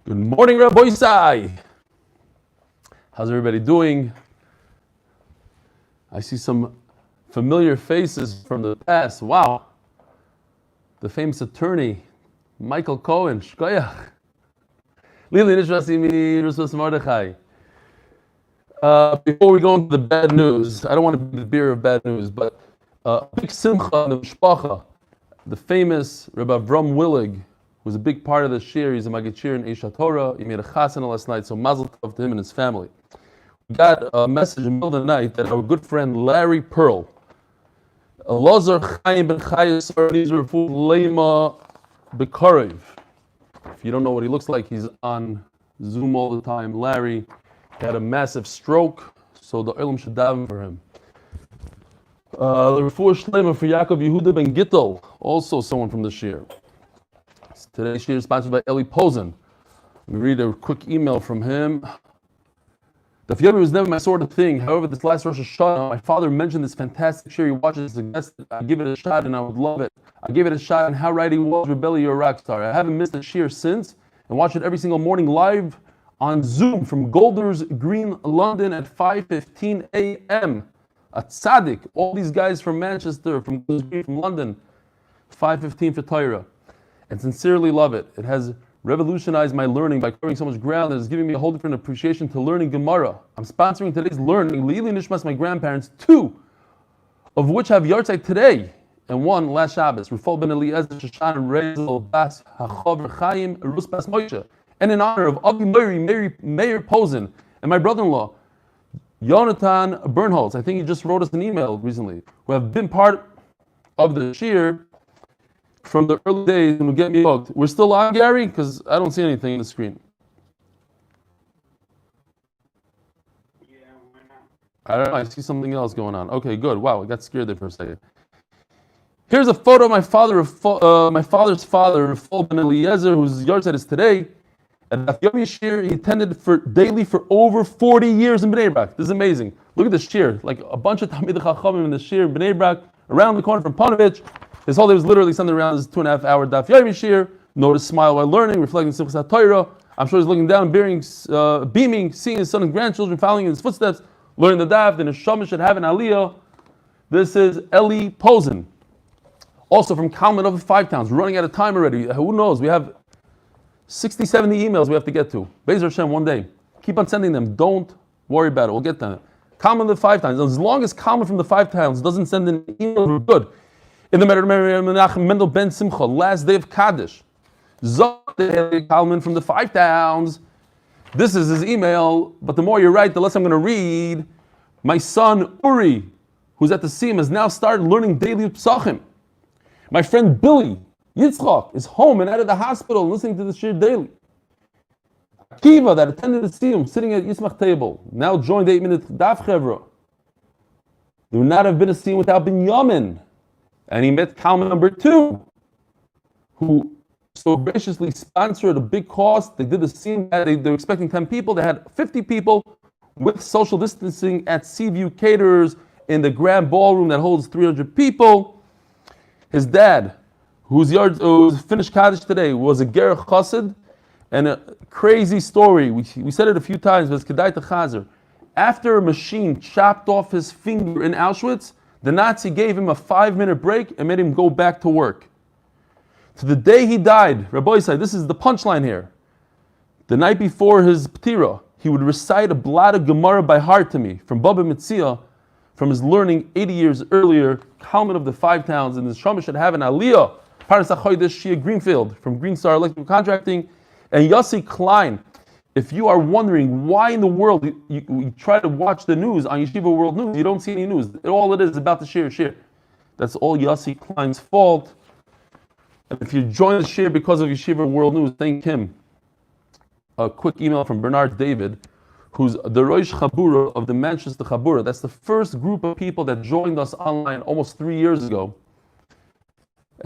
Good morning, Rabbi Isai. How's everybody doing? I see some familiar faces from the past. Wow. The famous attorney, Michael Cohen. Shkoyach. Lili Nishvasimi Rusvas Mordechai. Before we go into the bad news, I don't want to be the bearer of bad news, but big simcha in the mishpacha, the famous Rabbi Avram Willig, was a big part of the shir. He's a Magid in Eish Torah. He made a chasana last night, so mazel tov to him and his family. We got a message in the middle of the night that our good friend Larry Pearl, Elazar Chaim ben Chayes Refu Leima Bekarev. If you don't know what he looks like, he's on Zoom all the time. Larry had a massive stroke, so the Olam should daven for him. The Refuah Shleima for Yaakov Yehuda ben Gittel, also someone from the shir. Today's shir is sponsored by Eli Posen. We read a quick email from him. Daf Yomi was never my sort of thing. However, this last Rosh Hashanah, my father mentioned this fantastic shir he watches, suggested I give it a shot and I would love it. I gave it a shot and how right he was, Rebelli, you're a rock star. I haven't missed a shir since and watch it every single morning live on Zoom from Golders Green, London at 5:15 a.m. A tzaddik, all these guys from Manchester, from Golders Green, from London, 5:15 for Torah. And sincerely love it. It has revolutionized my learning by covering so much ground that is giving me a whole different appreciation to learning Gemara. I'm sponsoring today's learning, Leili Nishmas, my grandparents, 2 of which have yahrzeit today, and 1 last Shabbos, Rufal ben Eliezer, Shoshan, Rezel, Bas, Hachover, Chaim, Rus Bas Moshe, and in honor of Avi Meir Posen, and my brother-in-law, Jonathan Bernholz. I think he just wrote us an email recently, who have been part of the shir from the early days and will get me hooked. We're still on, Gary? Because I don't see anything in the screen. Yeah, why not? I don't know, I see something else going on. Okay, good. Wow, I got scared there for a second. Here's a photo of my father's father, Rafal ben Eliezer, whose yahrzeit is today. At Daf Yomi shir, he attended daily for over 40 years in Bnei Brak. This is amazing. Look at this shir, like a bunch of Talmidei Chachamim in the shir in Bnei Brak, around the corner from Panovich. His whole day was literally something around this 2.5 hour Daf Yomi shir. Notice smile while learning, reflecting Simchas HaTorah. I'm sure he's looking down, beaming, seeing his son and grandchildren following in his footsteps, learning the Daf. Then his Neshama should have an Aliyah. This is Eli Posen, also from Kalman of the 5 towns. We're running out of time already. Who knows? We have 60, 70 emails we have to get to. Be'ez Hashem, one day. Keep on sending them. Don't worry about it. We'll get them. Kalman of the 5 towns. As long as Kalman from the 5 towns doesn't send an email, we're good. In the matter of Menachem Mendel Ben Simcha, last day of Kaddish. Zot Kalman from the 5 towns. This is his email, but the more you write, the less I'm going to read. My son Uri, who's at the Siyum, has now started learning daily Pesachim. My friend Billy Yitzchak is home and out of the hospital listening to the shir daily. Akiva, that attended the Siyum, sitting at Yismach table, now joined 8-minute Daf Chevra. There would not have been a Siyum without Binyamin. And he met Kalman number 2, who so graciously sponsored a big cost. They did the scene, they were expecting 10 people. They had 50 people with social distancing at Seaview Caterers in the grand ballroom that holds 300 people. His dad, who's finished Kaddish today, was a Ger Chassid, and a crazy story. We said it a few times, but it's Kedai Chazer. After a machine chopped off his finger in Auschwitz, the Nazi gave him a 5-minute break and made him go back to work. To the day he died, Rabbi said, this is the punchline here. The night before his Ptira, he would recite a blot of Gemara by heart to me from Baba Metzia, from his learning 80 years earlier, Kalman of the 5 towns, and his Neshama should have an Aliyah, Paras HaChodesh Shia Greenfield from Green Star Electrical Contracting, and Yossi Klein. If you are wondering why in the world you try to watch the news on Yeshiva World News, you don't see any news. All it is about the shir. That's all Yossi Klein's fault. And if you join the shir because of Yeshiva World News, thank him. A quick email from Bernard David, who's the Rosh Chabura of the Manchester Chabura. That's the first group of people that joined us online almost 3 years ago.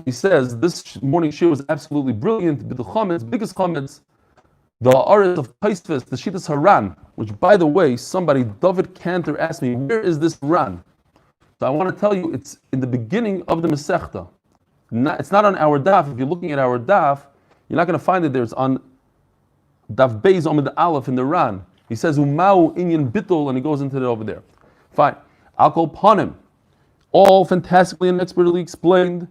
He says, this morning shir was absolutely brilliant. The comments, biggest comments, the Aris of Paisvis, the Shitas Haran, which by the way, somebody, David Cantor, asked me, where is this Ran? So I want to tell you, it's in the beginning of the Masechta. It's not on our daf. If you're looking at our daf, you're not going to find it there. It's on Daf Beis Amud Aleph in the Ran. He says Umau Inyan Bittul, and he goes into it over there. Fine. Alkol Panim, all fantastically and expertly explained.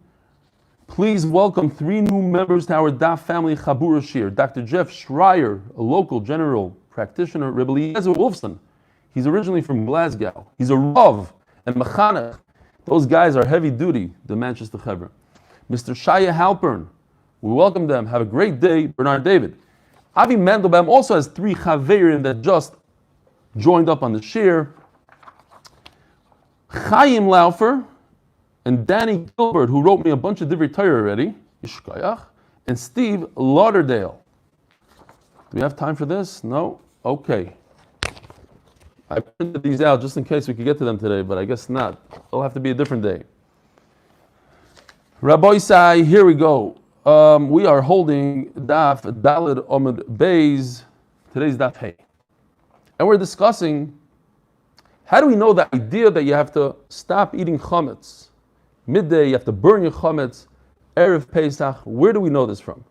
Please welcome 3 new members to our Daf family Chabura Shir. Dr. Jeff Schreier, a local general practitioner, Rebbe Eliezer Wolfson. He's originally from Glasgow. He's a Rav and Mechanech. Those guys are heavy duty, the Manchester Chevron. Mr. Shaya Halpern, we welcome them. Have a great day. Bernard David. Avi Mandelbaum also has 3 Chaverim that just joined up on the shir. Chaim Laufer and Danny Gilbert, who wrote me a bunch of Divrei Torah already, Yishkayach, and Steve Lauderdale. Do we have time for this? No? Okay. I printed these out just in case we could get to them today, but I guess not. It'll have to be a different day. Rabbi Sai, here we go. We are holding Daf Daled Amud Beis. Today's Daf Hey. And we're discussing, how do we know the idea that you have to stop eating chametz? Midday, you have to burn your chametz. Erev Pesach, where do we know this from?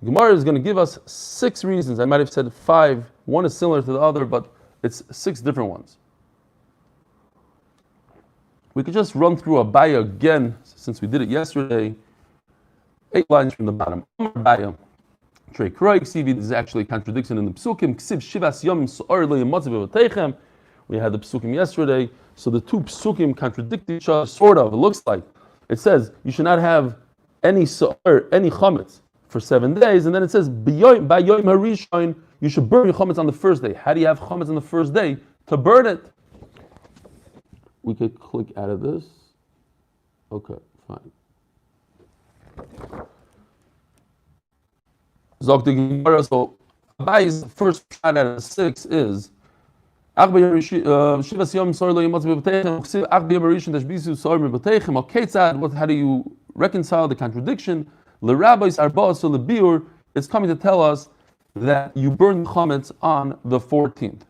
The Gemara is going to give us 6 reasons. I might have said 5. One is similar to the other, but it's 6 different ones. We could just run through Abaya again, since we did it yesterday. 8 lines from the bottom. Abaya. Trey Kroik, Sivi, this is actually a contradiction in the Psukim. Ksiv Shivas Yom So'ar Lo Yimotzav B'Teichem. We had the Psukim yesterday. So the 2 Psukim contradict each other, sort of, it looks like. It says, you should not have any So'ar, any Chametz for 7 days. And then it says, B'yoim HaRishon, you should burn your chametz on the first day. How do you have chametz on the first day? To burn it. We could click out of this. Okay, fine. Zog the Gemara. So Abai's first shot out of 6 is how do you reconcile the contradiction? It's coming to tell us that you burn chametz on the 14th.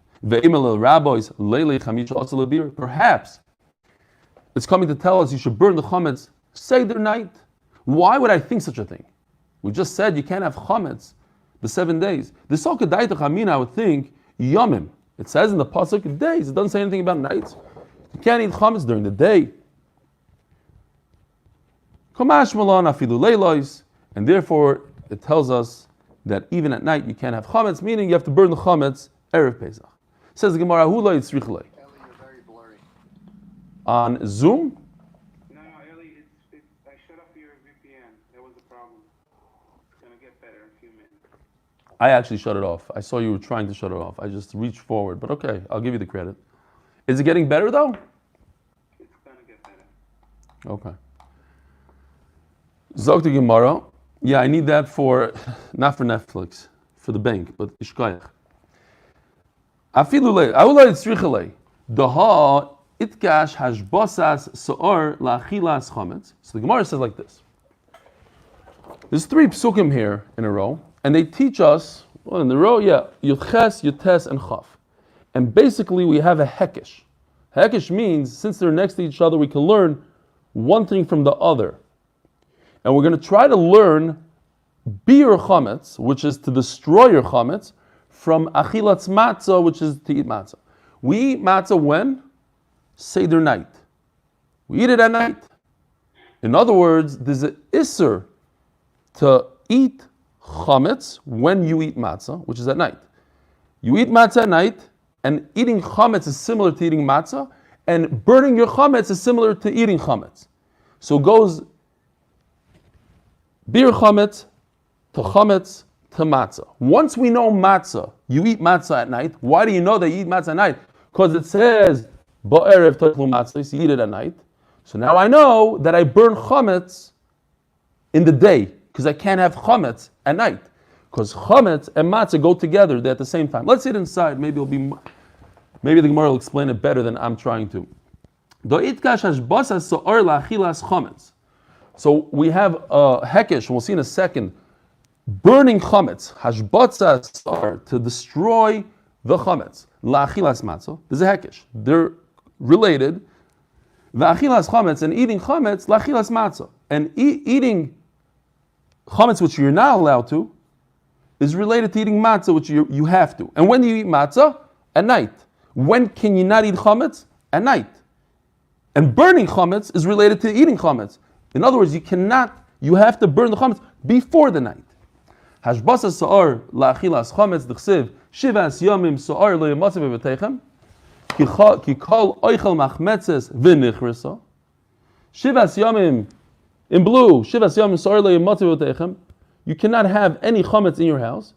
Perhaps it's coming to tell us you should burn the chametz Seder night. Why would I think such a thing? We just said you can't have chametz the 7 days. The Sokadaita Chamina, I would think, Yomim. It says in the pasuk days. It doesn't say anything about nights. You can't eat chametz during the day. And therefore, it tells us that even at night you can't have chametz, meaning you have to burn the chametz Erev Pesach. Says the Gemara, Eli, you're very blurry. On Zoom? No, Eli, I shut off your VPN. That was the problem. It's going to get better in a few minutes. I actually shut it off. I saw you were trying to shut it off. I just reached forward, but okay, I'll give you the credit. Is it getting better though? It's going to get better. Okay. Zog the Gemara. Yeah, I need that for, not for Netflix, for the bank, but Ishkayach. Afilule, Aulai Tzrichalei, Daha Itkash Hashbasas So'or La'achilas Chametz. So the Gemara says like this. There's 3 psukim here in a row, and they teach us, well, in the row, Yudches, Yutes, and Chaf. And basically we have a Hekesh. Hekesh means, since they're next to each other, we can learn one thing from the other. And we're going to try to learn Bir Chametz, which is to destroy your Chametz, from Achilatz Matzah, which is to eat Matzah. We eat Matzah when? Seder night. We eat it at night. In other words, there's an Isser to eat Chametz when you eat Matzah, which is at night. You eat Matzah at night, and eating Chametz is similar to eating Matzah, and burning your Chametz is similar to eating Chametz. So it goes Bir chametz to matzah. Once we know matzah, you eat matzah at night. Why do you know that you eat matzah at night? Because it says ba'erev tochlu matzah, so you eat it at night. So now I know that I burn chametz in the day, because I can't have chametz at night. Because chametz and matzah go together, they're at the same time. Let's sit inside. Maybe the Gemara will explain it better than I'm trying to. So we have hekesh, and we'll see in a second, burning chametz, hashbatzas, to destroy the chametz. La'achilas matzah, there's a hekesh. They're related. Va'achilas chametz, and eating chametz, la'achilas matzah. And eating chametz, which you're not allowed to, is related to eating matzah, which you have to. And when do you eat matzah? At night. When can you not eat chametz? At night. And burning chametz is related to eating chametz. In other words, you have to burn the chametz before the night. Hashbasa sa'ar la'achilas chametz d'chsiv shivas yomim sa'ar lo yamatzav v'teichem ki kol oichel machmetzes v'nichrisa shivas yomim in blue shivas yomim sa'ar lo yamatzav v'teichem. You cannot have any chametz in your house.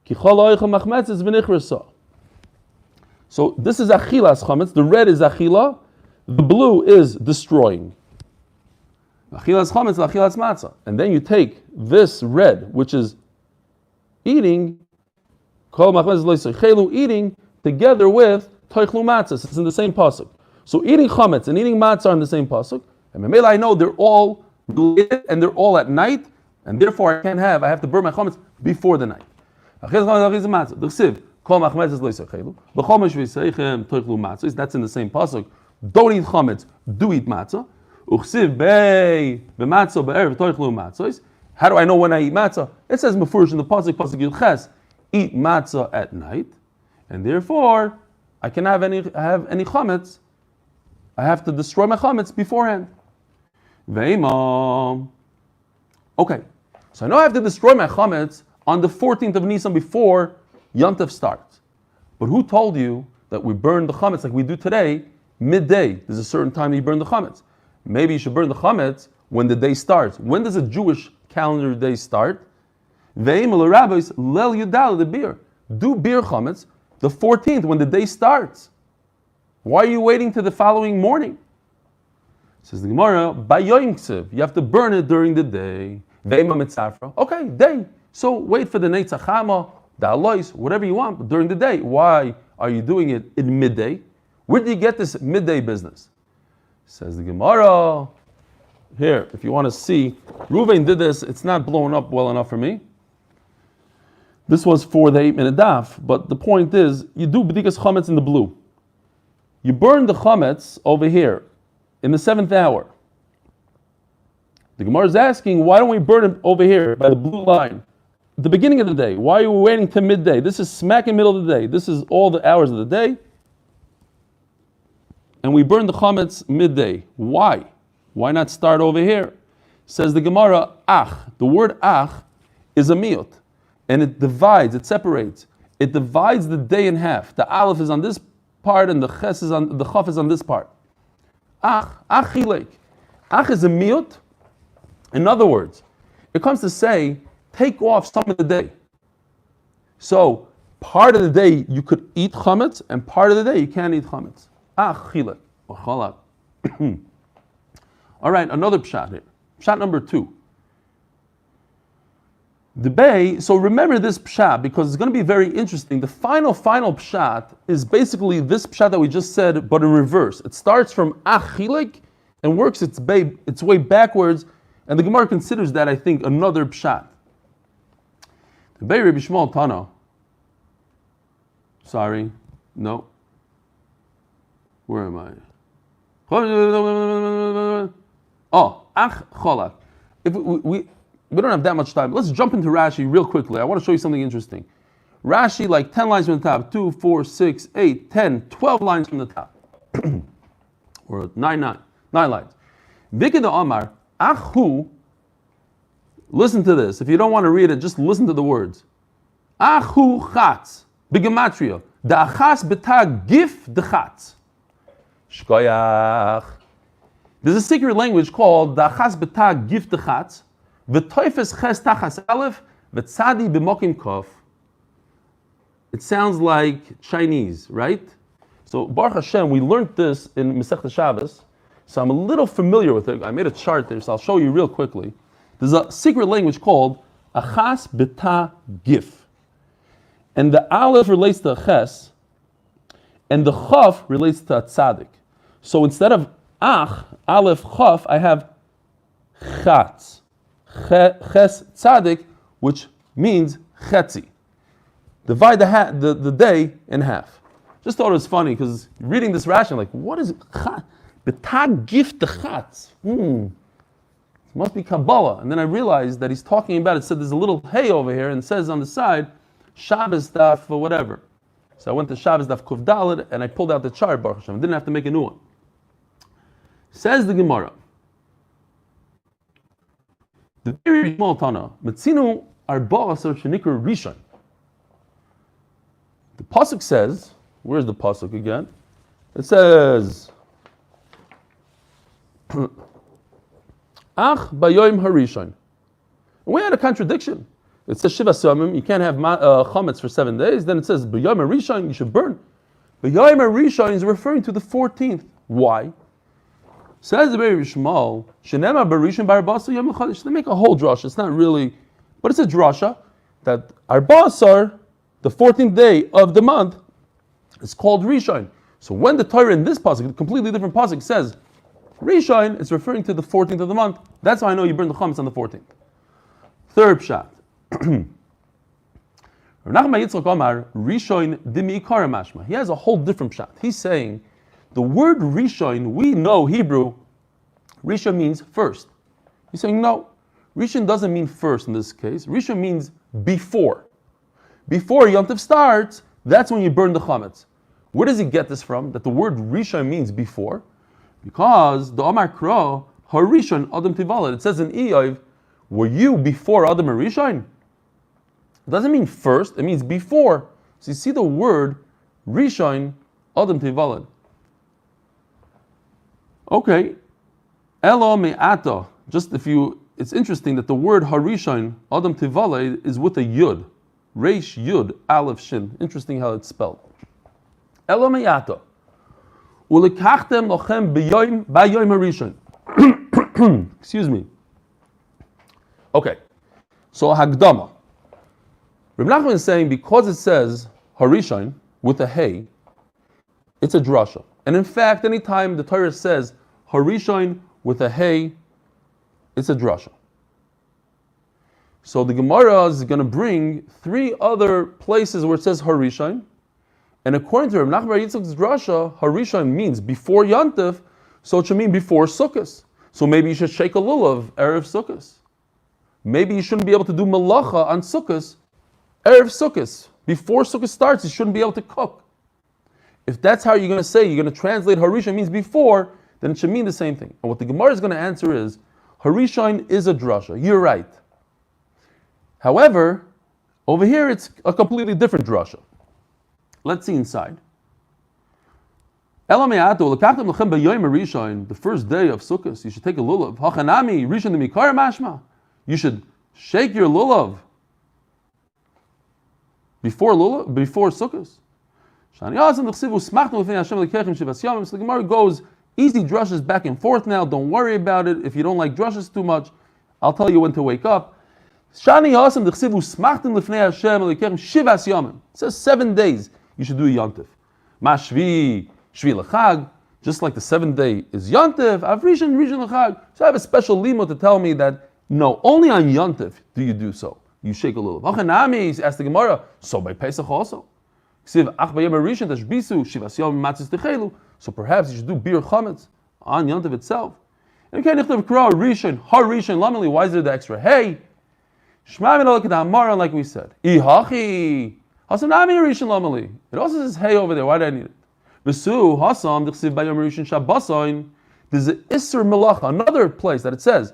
Ki kol oichel machmetzes v'nichrisa. So this is achilas chametz. The red is achila. The blue is destroying. Achilas chametz, achilas matzah. And then you take this red, which is eating, eating together with toichlu matzah. It's in the same pasuk. So eating chametz and eating matzah are in the same pasuk. And maybe I know they're all related and they're all at night, and therefore I have to burn my chametz before the night. Achilas chametz, achilas matzah. That's in the same pasuk. Don't eat chametz, do eat matzah. How do I know when I eat matzah? It says mefurish in the pasuk Yud eat matzah at night, and therefore I cannot have any chametz. I have to destroy my chametz beforehand. Okay, so I know I have to destroy my chametz on the 14th of Nisan before Yom Tov starts. But who told you that we burn the chametz like we do today, midday? There's a certain time you burn the chametz. Maybe you should burn the chametz when the day starts. When does a Jewish calendar day start? Do beer chametz the 14th when the day starts. Why are you waiting to the following morning? Says the Gemara, you have to burn it during the day. Okay, day. So wait for the neitzachama, the alois, whatever you want, but during the day. Why are you doing it in midday? Where did you get this midday business? Says the Gemara, here, if you want to see, Reuven did this, it's not blowing up well enough for me. This was for the 8-minute daf, but the point is, you do b'dikas chametz in the blue. You burn the chametz over here, in the 7th hour. The Gemara is asking, why don't we burn it over here, by the blue line? At the beginning of the day, why are you waiting till midday? This is smack in the middle of the day. This is all the hours of the day. And we burn the chametz midday. Why? Why not start over here? Says the Gemara, ach. The word ach is a miut. And it divides, it separates. It divides the day in half. The aleph is on this part and the ches is on the chaf is on this part. Ach, achilek. Ach is a miut. In other words, it comes to say, take off some of the day. So, part of the day you could eat chametz, and part of the day you can't eat chametz. Achilek. All right, another pshat here. Pshat number 2. The bay, so remember this pshat because it's going to be very interesting. The final pshat is basically this pshat that we just said, but in reverse. It starts from achilek and works its way backwards, and the Gemara considers that, I think, another pshat. The bay Rabbi Shmuel Tana. Sorry, no. Where am I? Oh, ach cholak. If we don't have that much time, let's jump into Rashi real quickly. I want to show you something interesting. Rashi, like 10 lines from the top, 2, 4, 6, 8, 10, 12 lines from the top. Or 9 lines. Vikida Omar, achu, listen to this. If you don't want to read it, just listen to the words. Achu chatz, bigematria, da achas betag gif de chatz. Shkoyach. There's a secret language called da achas betag gif de chatz, v'toifes ches tachas aleph, v'tzadi b'mokim kof. It sounds like Chinese, right? So Baruch Hashem, we learned this in Masechta Shabbos, so I'm a little familiar with it. I made a chart there, so I'll show you real quickly. There's a secret language called achas beta gif. And the aleph relates to ches, and the chaf relates to a tzaddik. So instead of ach, aleph, chaf, I have chatz. Ches tzaddik, which means chetzi. Divide the day in half. Just thought it was funny because reading this Rashi, I'm like, what is it? Betag gift the chatz. It must be Kabbalah. And then I realized that he's talking about, it said there's a little hay over here, and it says on the side, Shabbos Daf or whatever. So I went to Shabbos Daf Kuf Daled, and I pulled out the chart, Baruch Hashem. I didn't have to make a new one. Says the Gemara, the very small Tana, Metzinu Arba Asar Shenikra Rishon. The pasuk says, where's the pasuk again? It says, Ach Bayoim Harishon. We had a contradiction. It says Shiva Samim, you can't have chametz for 7 days. Then it says Bayoim Harishon, you should burn. Bayoim Harishon is referring to the 14th. Why? Says the very Shmuel, Shenema Barishon Barbasu Yom Chadish. They make a whole drasha. It's not really, but it's a drasha that Arbasar, the 14th day of the month, is called Rishon. So when the Torah in this pasuk, a completely different pasuk, says Rishon, it's referring to the 14th of the month. That's how I know you burn the chametz on the 14th. Third pshat. He has a whole different pshat. He's saying the word Rishon, we know Hebrew, Rishon means first. He's saying no, Rishon doesn't mean first in this case. Rishon means before. Before Yom Tov starts, that's when you burn the chametz. Where does he get this from? That the word Rishon means before? Because the Omar Kro, Harishon Adam Tivalad, it says in Eov, were you before Adam Harishon? It doesn't mean first, it means before. So you see the word Rishon Adam Tivalad. Okay, Elo me'ata. Just if you, it's interesting that the word Harishon Adam Tivalad is with a Yud. Reish Yud Aleph Shin. Interesting how it's spelled. Elo me'ata. Ulikachtem lochem b'yoyim harishon. Excuse me. Okay, so Hagdama. Reb Nachman is saying because it says Harishon with a hay, it's a drasha. And in fact, anytime the Torah says Harishon with a hay, it's a drasha. So the Gemara is going to bring 3 other places where it says Harishon. And according to Reb Nachman bar Yitzchak's drasha, Harishon means before Yantif, so it should mean before Sukkot. So maybe you should shake a lulav Erev Sukkot. Maybe you shouldn't be able to do malacha on Sukkot, Erev Sukkot. Before Sukkot starts, you shouldn't be able to cook. If that's how you're going to say, you're going to translate Harishon means before, then it should mean the same thing. And what the Gemara is going to answer is, Harishon is a drasha. You're right. However, over here it's a completely different drasha. Let's see inside. The first day of Sukkot, you should take a lulav. Hachanami rishon de mikar mashma. You should shake your lulav before Sukkot. So the Gemara goes easy drushes back and forth now. Don't worry about it. If you don't like drushes too much, I'll tell you when to wake up. It says 7 days you should do a Yontif. Mashvi, Shvi L'chag, just like the 7th day is Yontif, Avrishan, Rishon L'chag. So I have a special limo to tell me that, no, only on Yontif do you do so. You shake a little. V'chanami, asked the Gemara, so by Pesach also. So perhaps you should do Bir Chametz on Yontif itself. And you can't have Kra, Rishon, Har Rishon, Lamali, why is there the extra hey? Shema min alak ha'amara, like we said. Ihachi. Hasanami Rishon Lamali. It also says hey over there. Why do I need it? V'su hasam d'chsiv bayom Rishon Shabbosayin. There's an Isser Melacha, another place that it says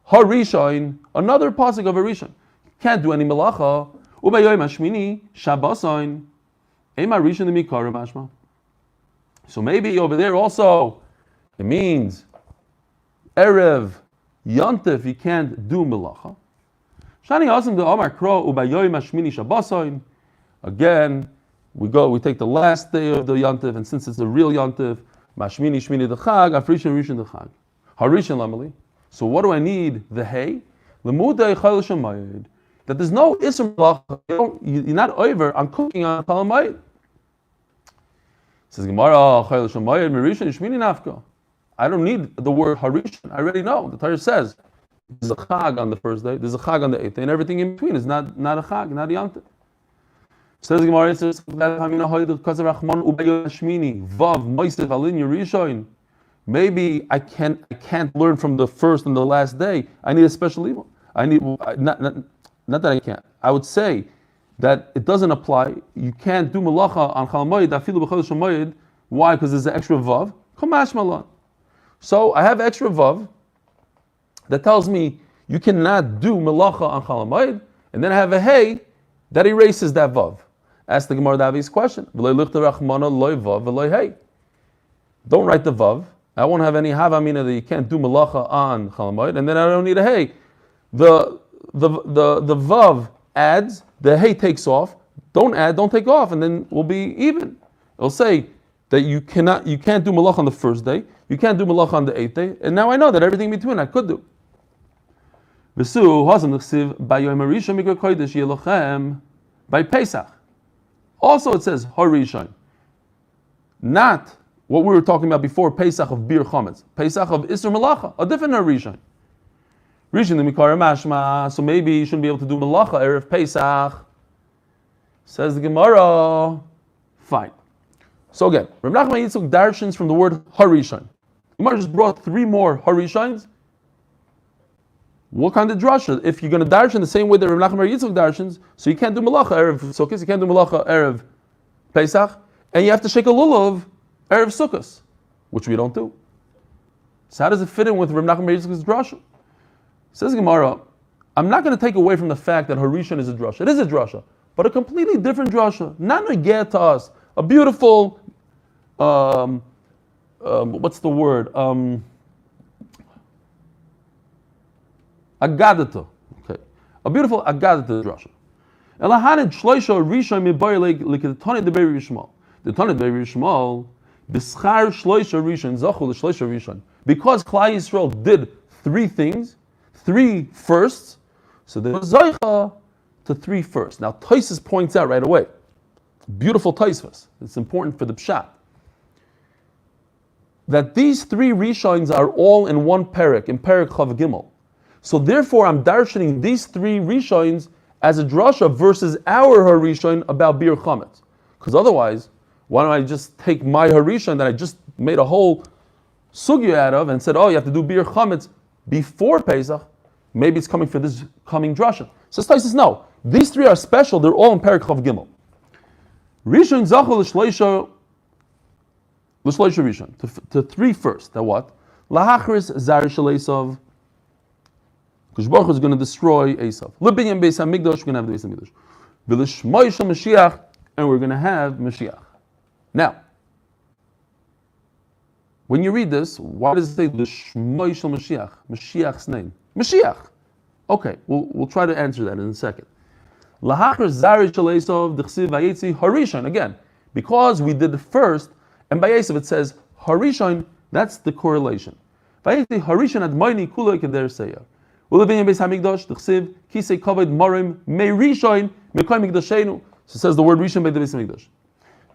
Harishon, another pasuk of Harishon. Can't do any Melacha. Ubayom Hashmini Shabbosayin. Ema Rishon Mikara Mashma. So maybe over there also it means Erev Yontif you can't do Melacha. Shani Asim the Omar Kro Ubayom Hashmini Shabbosayin. Again, we take the last day of the Yontif, and since it's a real Yontif, Mashmini Shmini the Chag, Afrishan Rishon the Chag, Harishan Lamali. So what do I need? The hay, Lemudei Chayil Shamayid. That there's no Isser Melacha. You're not over on cooking on Talamayid. Says Gemara Chayil Shamayid Mirishan Shmini Nafka. I don't need the word Harishan. I already know. The Torah says there's a Chag on the first day, there's a Chag on the 8th day, and everything in between is not a Chag, not a Yontif. Says the Gemara, it says, Vav Moisef Alin Yerishon. maybe I can't learn from the first and the last day. I need a special limud. I need not that I can't. I would say that it doesn't apply. You can't do malacha on Chol Hamoed afilu b'chodesh hamoed. Why? Because there's an extra vav. Kamash malon. So I have extra vav that tells me you cannot do malacha on Chol Hamoed, and then I have a hey that erases that vav. Ask the Gemara Davi's question. Don't write the vav. I won't have any havamina that you can't do malacha on Chol Hamoed, and then I don't need a hey. The vav adds, the hey takes off. Don't add, don't take off, and then we'll be even. It'll say that you can't do malach on the first day, you can't do malach on the 8th day, and now I know that everything in between I could do. By Pesach. Also it says Harishon. Not what we were talking about before, Pesach of Bir Chametz. Pesach of Isser Malacha, a different Harishon. Rishon the Mikara Mashma, so maybe you shouldn't be able to do Malacha Erev Pesach. Says the Gemara. Fine. So again, Rav Nachman Yitzchak darshans from the word Harishon. Gemara just brought 3 more Harishons. What kind of drasha? If you're going to darshan the same way that Rav Nachman Yitzchak darshans, so you can't do Malacha Erev Sukkot, you can't do Malacha Erev Pesach, and you have to shake a lulav Erev Sukkot, which we don't do. So how does it fit in with Rav Nachman Yitzchak's drasha? Says Gemara, I'm not going to take away from the fact that Harishon is a drasha. It is a drasha, but a completely different drasha. Not neged to us. A beautiful, what's the word? Agadata. Okay. A beautiful Agadata drasha. Elahanid shloisha rishon mibayir liketani deberi rishmal. The Tani deberi rishmal, b'schar shloisha rishon zachu l'shloisha rishon. Because Klal Yisrael did 3 things, 3 firsts, so there was Zaycha to 3 firsts. Now Tosfos points out right away, beautiful Tosfos, it's important for the Pshat, that these 3 Rishons are all in one Perek, in Perek Chav Gimel. So therefore I'm darshaning these 3 Rishons as a drasha versus our Harishon about Bir Chametz. Because otherwise, why don't I just take my Harishon that I just made a whole sugya out of and said, oh, you have to do Bir Chametz before Pesach, maybe it's coming for this coming drasha. So Tosfos, no, these 3 are special, they're all in Perek Chav Gimel. Rishon Zachol L'Shloisha Rishon, to 3 first, that what? Lahachris Zar Shel Esav, because Baruch is going to destroy Esav. Libinyan Beis HaMikdash, we're going to have the Beis HaMikdash. V'Lishmoi Shel Mashiach, and we're going to have Mashiach. Now, when you read this, why does it say Lishmoi Shel Mashiach? Mashiach's name. Mashiach. Okay, we'll try to answer that in a second. Lahachar Zari Shel Esav D'chsiv Vayetzi Harishon. Again, because we did the first, and by Esav it says Harishon, that's the correlation. Vayetzi Harishon Admoini Kula Keder Seya. Ulevin Beis HaMikdash D'chsiv Kisei Kavod Morim Mei Rishon Mekoy Mikdashenu. So it says the word Rishon by the Beis HaMikdash.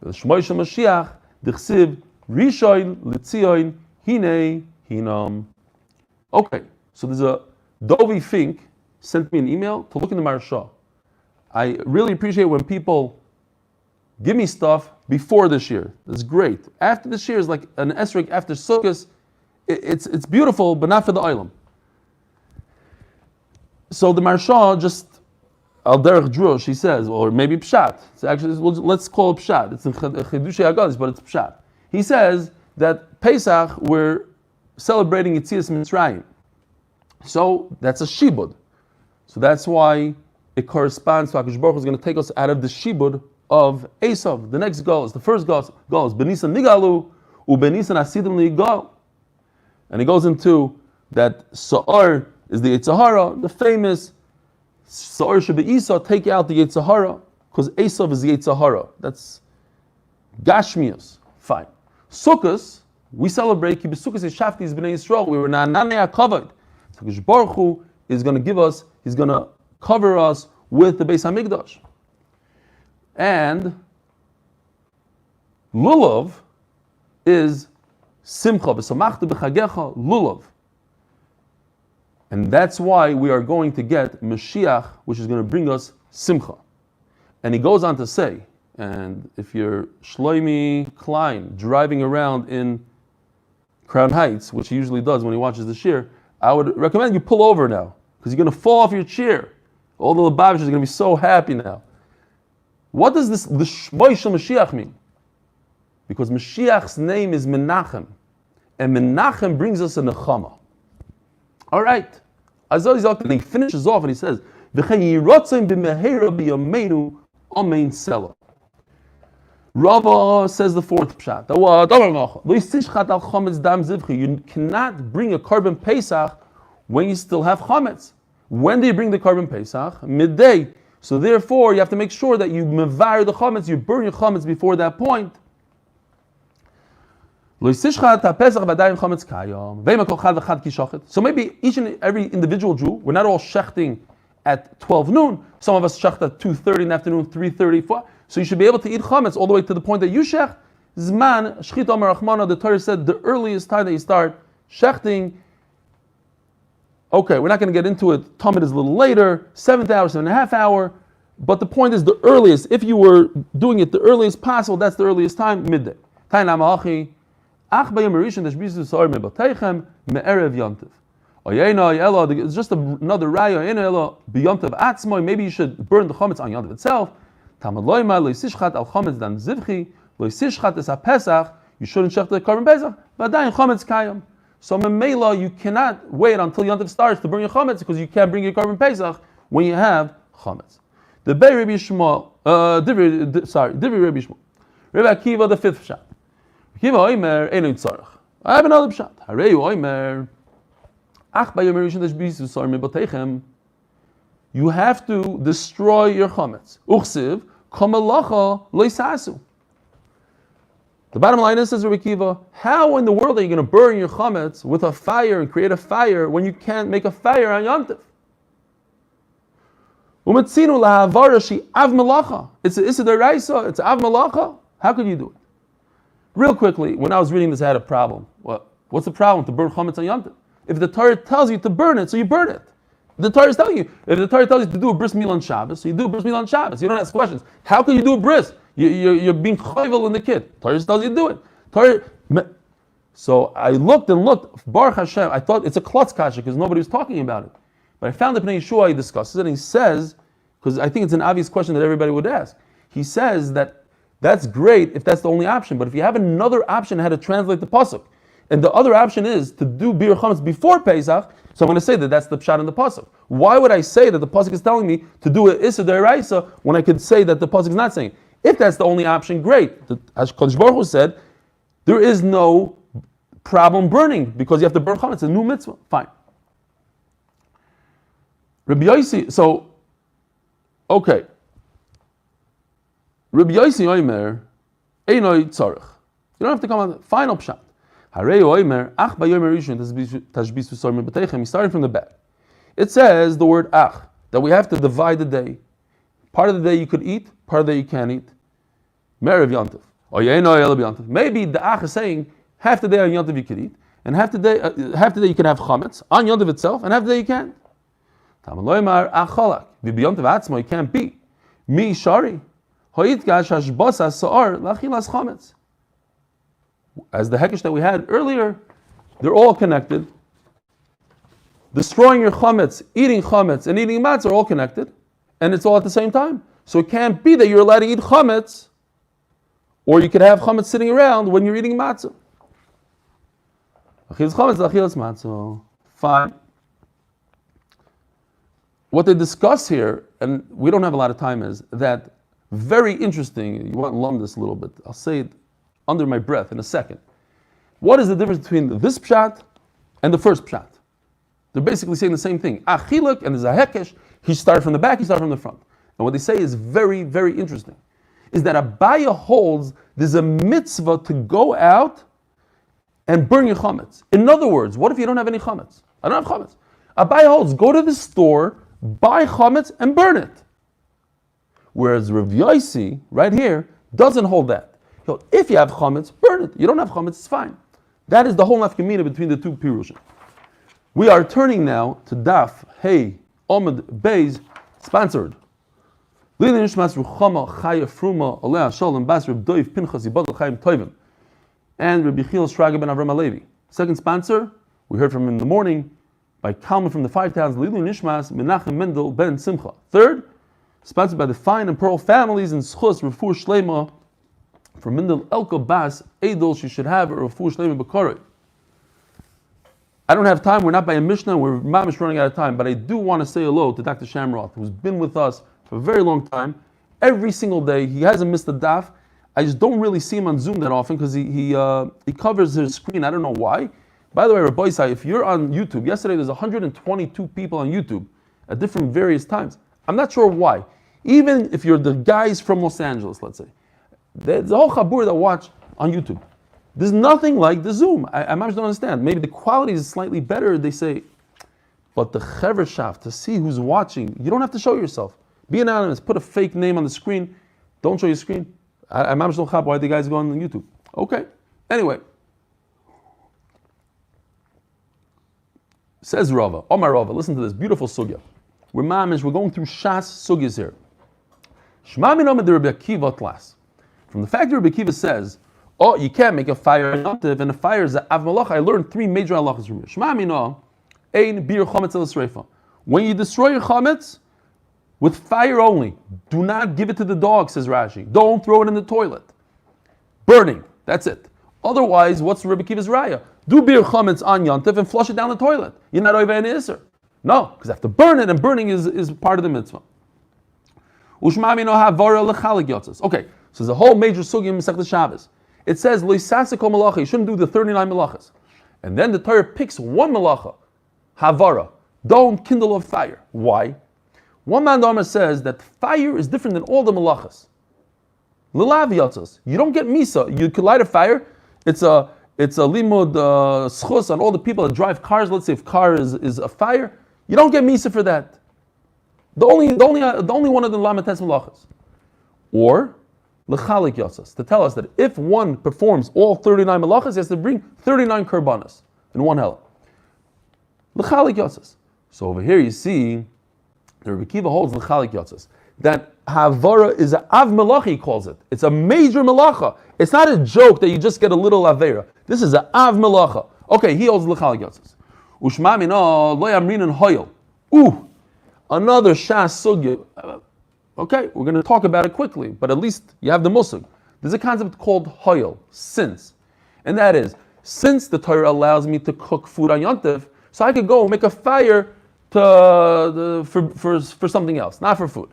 L'shmoi Shel Mashiach D'chsiv Rishon L'tzion Hinei Hinam. Okay, so there's a Dovi Fink sent me an email to look in the Maharsha. I really appreciate when people give me stuff before this year. It's great. After this year is like an esrog after Sukkot. It's beautiful, but not for the Olam. So the Maharsha just al derech drush, he says, or maybe pshat. It's actually, let's call it pshat. It's in Chidushei Haggadis, but it's pshat. He says that Pesach we're celebrating Yetzias Mitzrayim. So that's a shibud. So that's why it corresponds to HaKadosh Baruch Hu is going to take us out of the shibud of Esav. The next goal is, the first goal is Benisan Nigalu, Ubenisan Asidim Ligal. And he goes into that Sa'ar is the Yitzhahara, the famous Sa'ar Sheba Isa, take out the Yitzhahara, because Esav is the Yitzhahara. That's Gashmius. Fine. Sukkos, we celebrate Ki B'Sukkos Yishafti B'nai Yisrael. We were Na'ananei HaKavod. So HaKadosh Baruch Hu is going to give us, he's going to cover us with the Beis HaMikdash. And Lulav is Simcha, V'samachta b'chagecha, Lulav. And that's why we are going to get Mashiach, which is going to bring us Simcha. And he goes on to say, and if you're Shloimi Klein driving around in Crown Heights, which he usually does when he watches the shir, I would recommend you pull over now, because you're going to fall off your chair. All the Lubavitchers are going to be so happy now. What does this the Shmooze Mashiach mean? Because Mashiach's name is Menachem, and Menachem brings us a nechama. All right. Azal Yizalkin, he finishes off and he says, "V'chein yirotzim b'meheira b'yameinu amein sela." Rava says the fourth pshat. You cannot bring a carbon pesach when you still have chametz. When do you bring the carbon pesach? Midday. So therefore, you have to make sure that you mevar the chametz, you burn your chametz before that point. So maybe each and every individual Jew, we're not all shechting at 12 noon. Some of us shecht at 2:30 in the afternoon, 3:30, 4. So you should be able to eat chametz all the way to the point that you shecht. Zman, shchita marachmana, the Torah said the earliest time that you start shechting. Okay, we're not going to get into it. Talmud is a little later, 7th hour, 7.5 hour. But the point is the earliest. If you were doing it the earliest possible, that's the earliest time, midday. It's just another raya. Maybe you should burn the chametz on Yontif itself. You shouldn't shech the carbon pesach. So memela, you cannot wait until Yontif starts to burn your chametz because you can't bring your carbon pesach when you have chametz. The Bei Rabbi Shmuel, Divrei Rabbi Shmuel, Rabbi Akiva, the fifth pshat. Akiva Oimer Eino Tzarech. I have another pshat. Harei Oimer Ach Bayom Rishon Tashbisu Sar Mebatechem. You have to destroy your chametz. Uchsiv Kamalacha Loisasu. The bottom line is, says Rabbi Akiva, how in the world are you going to burn your chametz with a fire and create a fire when you can't make a fire on Yontif? Umetzinu lahavara shi av malacha. It's a deraisa. It's av malacha. How could you do it? Real quickly, when I was reading this, I had a problem. What's the problem to burn chametz on Yontif? If the Torah tells you to burn it, so you burn it. The Torah is telling you. If the Torah tells you to do a bris milah on Shabbos, so you do a bris milah on Shabbos. You don't ask questions. How can you do a bris? You're being chayvel in the kid. Torah tells you to do it. So I looked and looked. Baruch Hashem, I thought it's a klotz kasha because nobody was talking about it. But I found the Pnei Yeshua, he discusses it, and he says, because I think it's an obvious question that everybody would ask. He says that that's great if that's the only option, but if you have another option how to translate the pasuk, and the other option is to do bir chametz before Pesach, so I'm going to say that that's the pshat in the pasuk. Why would I say that the pasuk is telling me to do it issa deraisa when I could say that the pasuk is not saying? If that's the only option, great. As Kodesh Baruch Hu said, there is no problem burning because you have to burn chametz. It's a new mitzvah. Fine. Rabbi Yossi, so, okay. Rabbi Yossi Oimer, Einoi Tzarech. You don't have to come on the final pshat. Harei Oimer, Ach Bayom Rishon Tashbis V'Sor Mebatechem. He's starting from the back. It says the word Ach, that we have to divide the day. Part of the day you could eat, part of the day you can't eat. Merev Yontif. Maybe the Ach is saying half the day on Yontif you could eat, and half the day you can have chametz on Yontif itself, and half the day you can't. Tamaloymar Acholak. V'Yontif Atzmo you can't be. Mi Shari. Hoitgash Hashbasa Sa'ar Lachilas Chametz. As the hekesh that we had earlier, they're all connected. Destroying your chametz, and eating matzah are all connected, and it's all at the same time. So it can't be that you're allowed to eat chametz, or you could have chametz sitting around when you're eating matzah. Fine. What they discuss here, and we don't have a lot of time, is that very interesting. You want to learn this a little bit. I'll say it under my breath in a second. What is the difference between this pshat and the first pshat? They're basically saying the same thing. Achiluk, and there's a hekesh. He started from the back, he started from the front. And what they say is very, very interesting. Is that Abaya holds there's a mitzvah to go out and burn your chametz. In other words, what if you don't have any chametz? I don't have chametz. Abaya holds, go to the store, buy chametz, and burn it. Whereas Rav Yossi, right here, doesn't hold that. If you have chametz, burn it. You don't have chametz, it's fine. That is the whole nafkamina between the two pirushim. We are turning now to Daf Amud Beis, sponsored. And Rabbi Chil Shraga ben Avram Alevi. Second sponsor, we heard from him in the morning, by Kalman from the 5 towns, Lilu Nishmas, Menachem Mendel Ben Simcha. Third, sponsored by the Fine and Pearl families in Schus, Refuah Shlema, for Mendel Elko Bas, Edel, she should have a Refuah Shlema B'Korei. I don't have time, we're not by a Mishnah, we're mamish running out of time, but I do want to say hello to Dr. Shamroth, who's been with us for a very long time. Every single day, he hasn't missed a daf. I just don't really see him on Zoom that often because he covers his screen, I don't know why. By the way, Rabbi Isai, if you're on YouTube, yesterday there's 122 people on YouTube at different various times. I'm not sure why. Even if you're the guys from Los Angeles, let's say, there's a whole chabur that watch on YouTube. There's nothing like the Zoom. I just don't understand. Maybe the quality is slightly better, they say, but the chevershaft, to see who's watching, you don't have to show yourself. Be anonymous, put a fake name on the screen, don't show your screen. I'm just don't why the guys go on YouTube. Okay, anyway. Says Rava, Omar Rava, listen to this beautiful sugya. We're going through Shas sugyas here. Shema min Amud Rabbi Akiva class. From the fact that Rabbi Akiva says, oh, you can't make a fire and a fire is an av malach. I learned 3 major halachas from here. Shema min ein bir chametz el sreifa. When you destroy your chametz with fire only, do not give it to the dog, says Rashi. Don't throw it in the toilet. Burning, that's it. Otherwise, what's Rabbi Akiva's raya? Do bir chametz on yontif and flush it down the toilet. You're not over any iser. No, because I have to burn it, and burning is part of the mitzvah. Okay, so there's a whole major sugya in Masechet Shabbos. It says loisasiko malacha. You shouldn't do the 39 malachas. And then the Torah picks one malacha, havara. Don't kindle a fire. Why? One man Dharma says that fire is different than all the malachas. Lilav yotzos. You don't get misa. You could light a fire. It's a limud schus on all the people that drive cars. Let's say if car is a fire, you don't get misa for that. The only one of the lamates malachas. Or l'chalik yotzos, to tell us that if one performs all 39 malachas, he has to bring 39 korbanos in one hela. L'chalik yotzos. So over here you see the Rebbe Kiva holds l'chalik yotzos, that havara is an av malacha, he calls it. It's a major malacha. It's not a joke that you just get a little avera. This is an av malacha. Okay, he holds l'chalik yotzos. Ushma mina lo yamrin and hoyel. Another shas sugya. Okay, we're going to talk about it quickly, but at least you have the musug. There's a concept called hoyel, since. And that is, since the Torah allows me to cook food on Yontif, so I could go make a fire for something else, not for food.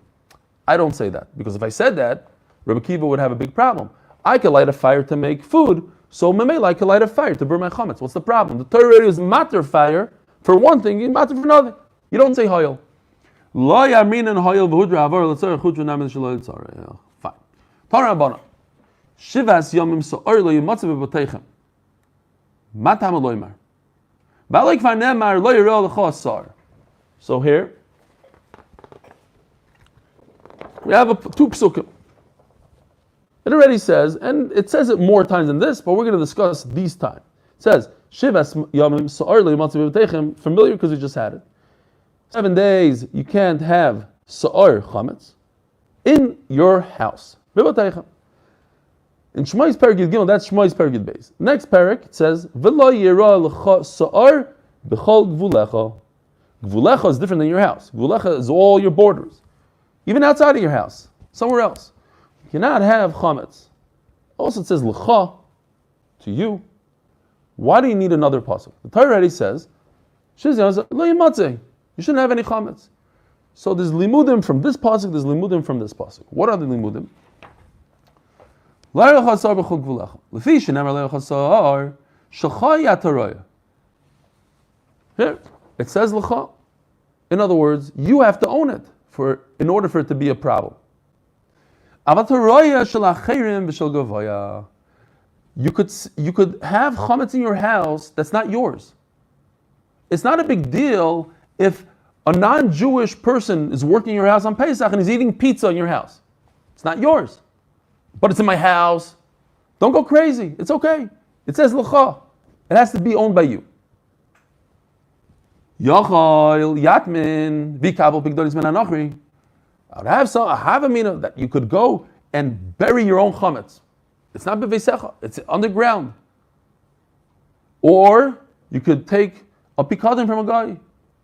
I don't say that, because if I said that, Rebbe Kiva would have a big problem. I could light a fire to make food, so Memela I could light a fire to burn my chametz. What's the problem? The Torah is matter fire for one thing, and matter for another. You don't say hoyel. Lo yamin and hoyel v'hudra avar l'tzarech hudra namin shelo l'tzarech. Fine. Torah Rabbana. Shivas yomim so'or lo yimatzav b'boteichem. Matam aloymar. Ba'alei kvar nemar lo yireh l'cho asar. So here, we have 2 psukim. It already says, and it says it more times than this, but we're going to discuss these times. It says, Shivas yomim so'or lo yimatzav b'boteichem. Familiar because we just had it. 7 days you can't have sa'ar chametz in your house. In Shmooze Perek Gimel, that's Shmooze Perek Beis. Next parak it says, "V'lo yira l'cha sa'ar b'chol gvulecha." Gvulecha is different than your house. Gvulecha is all your borders, even outside of your house, somewhere else. You cannot have chametz. Also, it says l'cha to you. Why do you need another pasuk? The Torah already says, "Shizyan lo yimatzeh." You shouldn't have any chametz. So there's limudim from this pasuk, there's limudim from this pasuk. What are the limudim? Here, it says l'cha. In other words, you have to own it in order for it to be a problem. You could have chametz in your house that's not yours. It's not a big deal if a non-Jewish person is working in your house on Pesach and is eating pizza in your house. It's not yours, but it's in my house. Don't go crazy. It's okay. It says l'cha. It has to be owned by you. Yachal yatmin vikabel pigdonis men anochri. I have a mina that you could go and bury your own chametz. It's not beveisecha. It's underground. Or you could take a pikadon from a guy.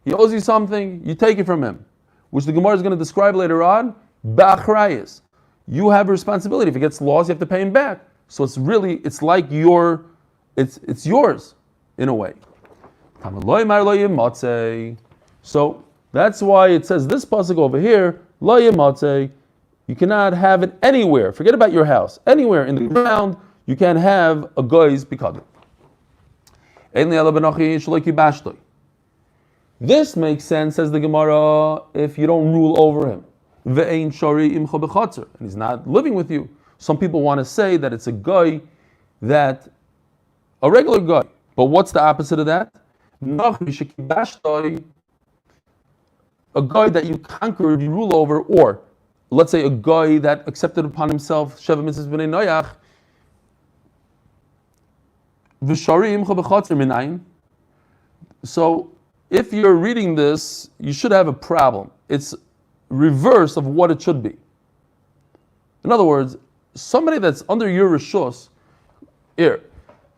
He owes you something, you take it from him, which the Gemara is going to describe later on. Ba'achrayis. You have a responsibility. If it gets lost, you have to pay him back. So it's like it's yours in a way. So that's why it says this pasuk over here, lo yimatzei, you cannot have it anywhere. Forget about your house. Anywhere in the ground, you can have a guy's pikadon. This makes sense, says the Gemara, if you don't rule over him. And he's not living with you. Some people want to say that it's a regular guy. But what's the opposite of that? A guy that you conquered, you rule over, or let's say a guy that accepted upon himself Sheva Mitzvahs B'nei Noach. So if you're reading this, you should have a problem. It's reverse of what it should be. In other words, somebody that's under your rishus, here,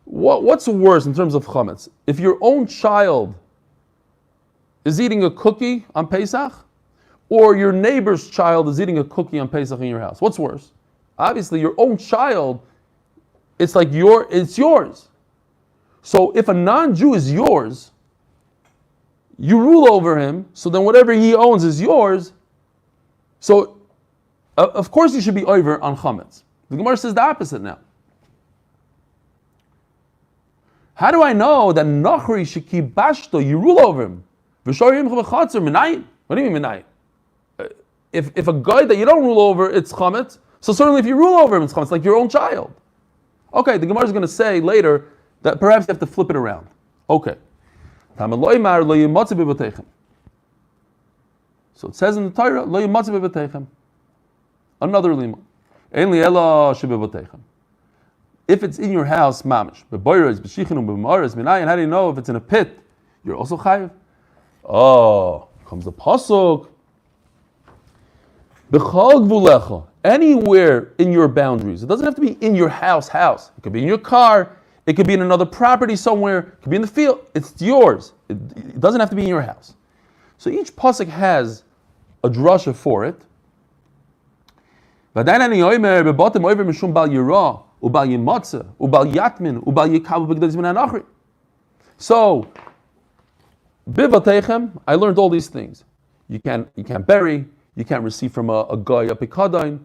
what's worse in terms of chametz? If your own child is eating a cookie on Pesach, or your neighbor's child is eating a cookie on Pesach in your house, what's worse? Obviously, your own child, it's yours. So if a non-Jew is yours, you rule over him, so then whatever he owns is yours. So, of course you should be over on chametz. The Gemara says the opposite now. How do I know that Nachri Sheki Bashto, you rule over him? What do you mean minayin? If a guy that you don't rule over, it's chametz, so certainly if you rule over him, it's chametz, like your own child. Okay, the Gemara is going to say later that perhaps you have to flip it around. Okay. So it says in the Torah, lo yimatze bebeteichem. Another lima. Ein li ela shebebeteichem. If it's in your house, mamish. Beboyres, b'shichin, b'mares, minayin. How do you know if it's in a pit? You're also chayiv. Oh, comes the pasuk. B'chol gvulecha. Anywhere in your boundaries. It doesn't have to be in your house. It could be in your car. It could be in another property somewhere. It could be in the field. It's yours. It doesn't have to be in your house. So each pasuk has a drasha for it. So, bivatechem, I learned all these things. You can't bury. You can't receive from a guy a pikadain.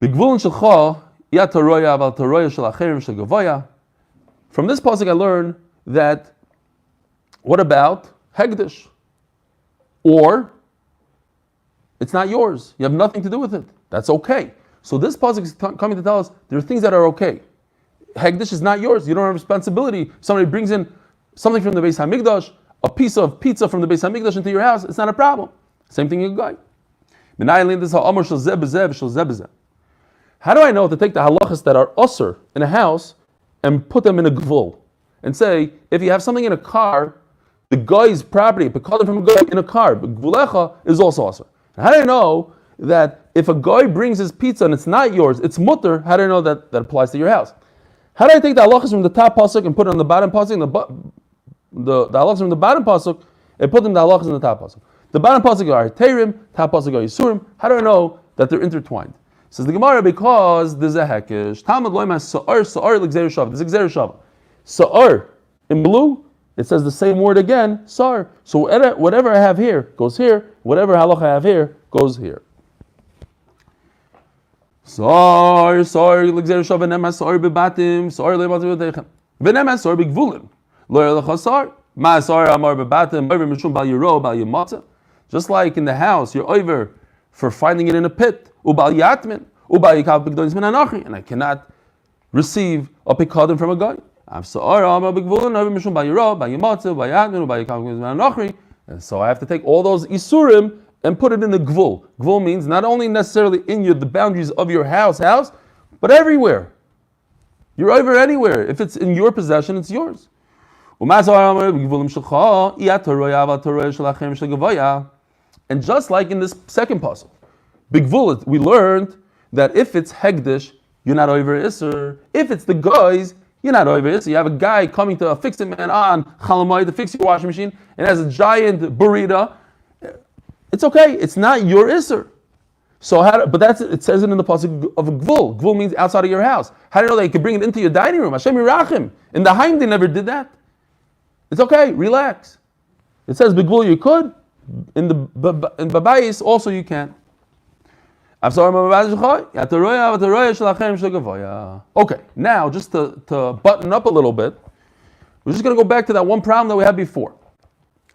From this pasuk I learn that, what about hegdish? Or, it's not yours. You have nothing to do with it. That's okay. So this pasuk is coming to tell us there are things that are okay. Hegdish is not yours. You don't have responsibility. Somebody brings in something from the Beis Hamikdash, a piece of pizza from the Beis Hamikdash into your house. It's not a problem. Same thing you guy. How do I know to take the halachas that are usher in a house and put them in a gvul? And say, if you have something in a car, the guy's property, pikadon from a guy in a car, but gvulecha is also usher. How do I know that if a guy brings his pizza and it's not yours, it's mutter, how do I know that applies to your house? How do I take the halachas from the top pasuk and put it on the bottom pasuk, the halachas from the bottom pasuk and put them the halachas in the top pasuk? The bottom pasuk are terim, top pasuk are yisurim. How do I know that they're intertwined? Says the Gemara, because there's a hekesh. Talmud loy mas sa'ar l'gzeir shava. There's a gzeir shava. Sa'ar in blue, it says the same word again, sar. So whatever I have here goes here. Whatever halacha I have here goes here. Sar l'gzeir shava nemas sa'ar bebatim sa'ar le'matim v'teichem v'nemas sa'ar b'gvulim lo yelecha sar ma sa'ar amar bebatim over mishum bal yiro bal yimatzah. Just like in the house, you're over for finding it in a pit. And I cannot receive a pikadon from a guy. And so I have to take all those isurim and put it in the gvul. Gvul means not only necessarily in the boundaries of your house, but everywhere. You're over anywhere. If it's in your possession, it's yours. And just like in this second pasuk, Bigvul, we learned that if it's hegdish, you're not over Isser. If it's the guys, You're not over it. So you have a guy coming to fix it, man, on Chalamoy to fix your washing machine, and has a giant burrito. It's okay. It's not your isser. So it says it in the pasuk of a gvul. Gvul means outside of your house. How do you know that you can bring it into your dining room? Hashem Yirachim. In the Haim, they never did that. It's okay. Relax. It says begvul you could. In Babayis also you can. Okay, now just to button up a little bit, we're just going to go back to that one problem that we had before.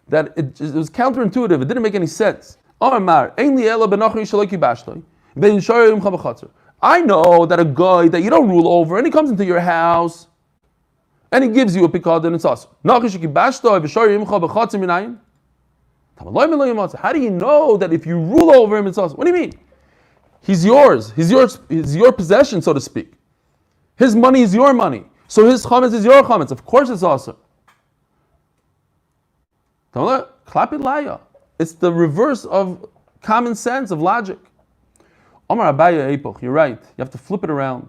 That it was counterintuitive. It didn't make any sense. I know that a guy that you don't rule over, and he comes into your house, and he gives you a pikad, and it's us. How do you know that if you rule over him, it's us? What do you mean? He's yours. He's your possession, so to speak. His money is your money. So his chametz is your chametz. Of course it's awesome. It's the reverse of common sense, of logic. Omar Abaya Epoch, you're right. You have to flip it around.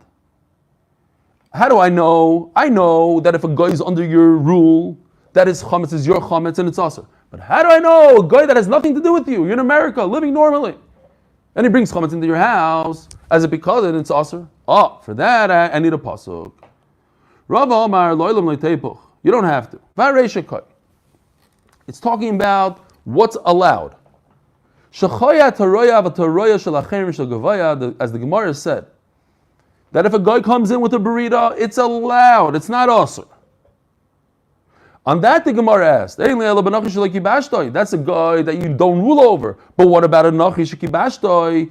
How do I know? I know that if a guy is under your rule, that his chametz is your chametz and it's awesome. But how do I know a guy that has nothing to do with you? You're in America, living normally. And he brings chametz into your house as a pikadon, it's aser. Oh, for that I need a pasuk. Rav Omar loylam leitepuch. You don't have to. Vareishakai. It's talking about what's allowed. Shechoya taroya v'taroya shelachem shel gavaya, as the Gemara said, that if a guy comes in with a burrito, it's allowed. It's not aser. On that, the Gemara asked, that's a guy that you don't rule over. But what about a nachi shekibashtoi?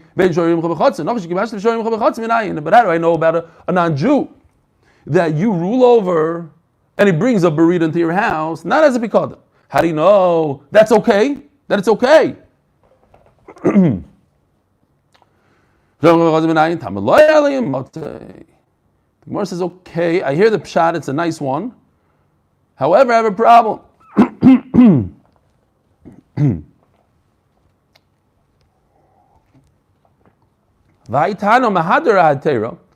But how do I know about a non-Jew that you rule over and he brings a burrito into your house, not as a pikadon? How do you know that's okay? That it's okay? The Gemara says, okay, I hear the pshat, it's a nice one. However, I have a problem.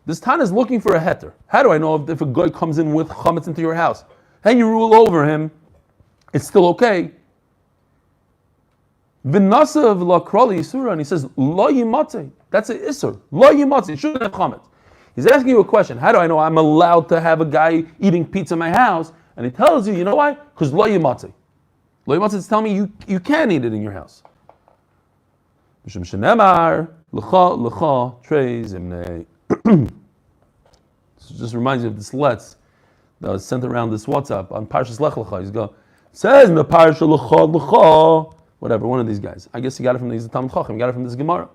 This Tan is looking for a heter. How do I know if a guy comes in with chametz into your house and you rule over him, it's still okay? V'nasav lakrali yisura, and he says lo yimatze. That's an isur. Lo yimatze. It shouldn't have chametz. He's asking you a question. How do I know I'm allowed to have a guy eating pizza in my house? And he tells you, you know why? Because lo yimatze. Lo yimatze is telling me you can't eat it in your house. Mishum shenemar l'cha trei zimnei. This just reminds you of this let's that was sent around this WhatsApp on Parshas Lech Lecha. He's going, says in the Parsha l'cha, whatever, one of these guys. I guess he got it from the Talmud Chacham. He got it from this Gemara.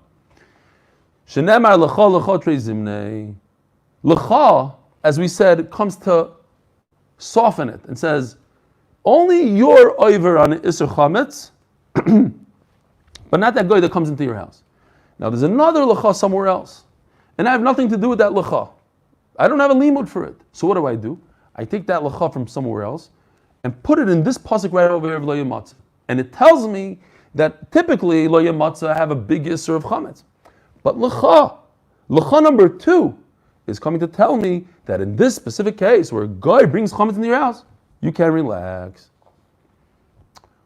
Shenemar l'cha trei zimnei. L'cha, as we said, comes to soften it and says, only you're over on Isser Chametz, but not that guy that comes into your house. Now there's another Lecha somewhere else, and I have nothing to do with that Lecha. I don't have a limud for it. So what do? I take that Lecha from somewhere else and put it in this pasuk right over here of Lo Yamatza. And it tells me that typically Lo Yamatza have a big Isser of Chametz. But Lecha number 2, is coming to tell me that in this specific case, where a guy brings chametz into your house, you can relax.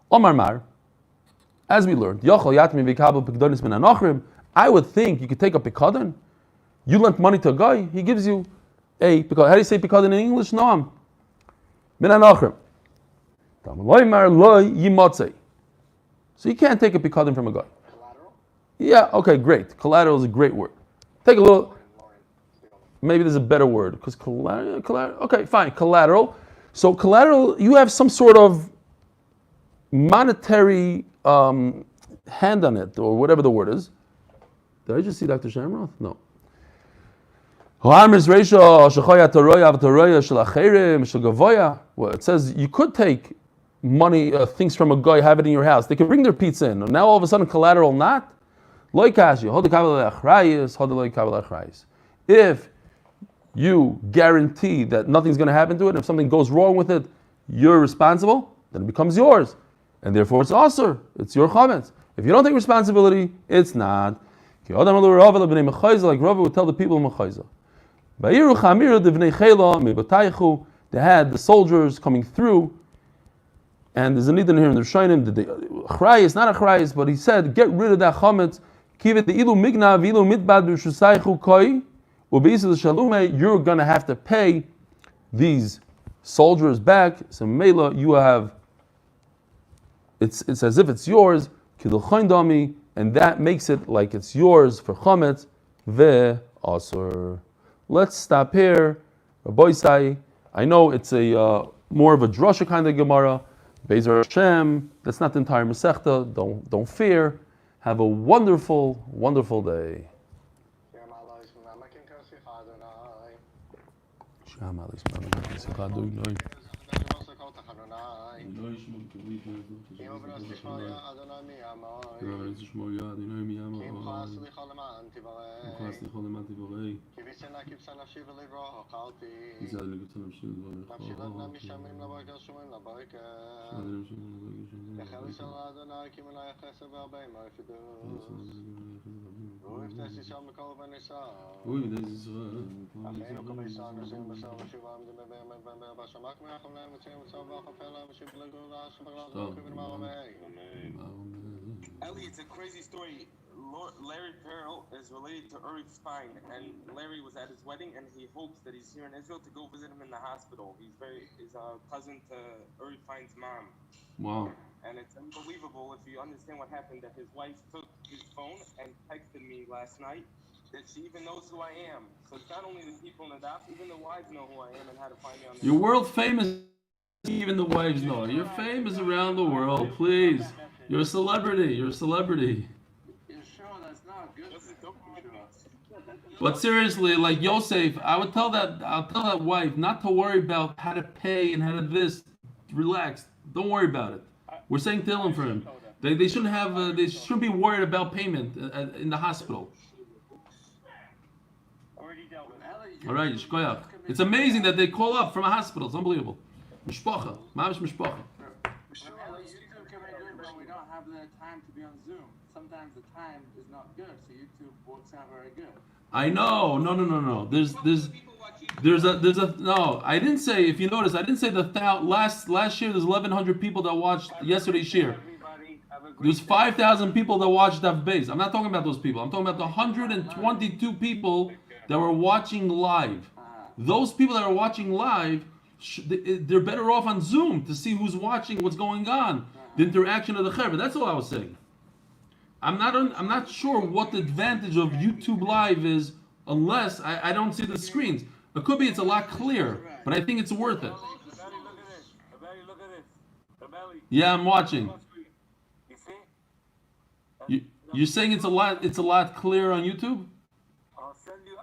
Omar Mar, as we learned, I would think you could take a pikadon. You lent money to a guy, he gives you a pikadon. How do you say pikadon in English? Noam. Min anachrim. So you can't take a pikadon from a guy. Collateral? Yeah, okay, great. Collateral is a great word. Take a little. Maybe there's a better word, because collateral, okay, fine, collateral. So collateral, you have some sort of monetary hand on it, or whatever the word is. Did I just see Dr. Shamroth? No. Well, it says you could take money, things from a guy, have it in your house. They can bring their pizza in. Now all of a sudden collateral not? If you guarantee that nothing's going to happen to it, if something goes wrong with it, you're responsible, then it becomes yours. And therefore it's aser, it's your chametz. If you don't take responsibility, it's not. Like Rava would tell the people in Mechayza. They had the soldiers coming through, and there's a need in here in the Rishonim. Did they achrayis, not achrayis, but he said, get rid of that chametz. You're going to have to pay these soldiers back. So Mela, you have, it's as if it's yours, and that makes it like it's yours for chametz ve'asur. Let's stop here. Rabbi Isai, I know it's a more of a drasha kind of Gemara. Be'ezer Hashem, that's not the entire Masechta. Don't fear. Have a wonderful, wonderful day. Eli, it's a crazy story. Larry Pearl is related to Uri Fein, and Larry was at his wedding, and he hopes that he's here in Israel to go visit him in the hospital. He's a cousin to Uri Fein's mom. Wow. And it's unbelievable if you understand what happened, that his wife took his phone and texted me last night that she even knows who I am. So it's not only the people in the Daf, even the wives know who I am and how to find me on the You're world famous. Even the wives know. You're famous around the world. Please. You're a celebrity. You're a celebrity. You're sure that's not good? But seriously, like Yosef, I'll tell that wife not to worry about how to pay and how to this. Relax. Don't worry about it. We're saying Tehillim for him. They shouldn't have. They shouldn't be worried about payment in the hospital. All right, Yishkoyach. It's amazing that they call up from a hospital. It's unbelievable. Mishpacha, mamish mishpacha. YouTube can be good, but we don't have the time to be on Zoom. Sometimes the time is not good, so YouTube works out very good. I know. No. There's a no. I didn't say. If you notice, I didn't say last year. There's 1,100 people that watched yesterday's shir. There's 5,000 people that watched Daf Beis. I'm not talking about those people. I'm talking about the 122 people that were watching live. Those people that are watching live, they're better off on Zoom to see who's watching, what's going on, the interaction of the chaver. That's all I was saying. I'm not sure what the advantage of YouTube Live is unless I don't see the screens. It could be it's a lot clearer, but I think it's worth it. Yeah, I'm watching. You're saying it's a lot clearer on YouTube? I'll send you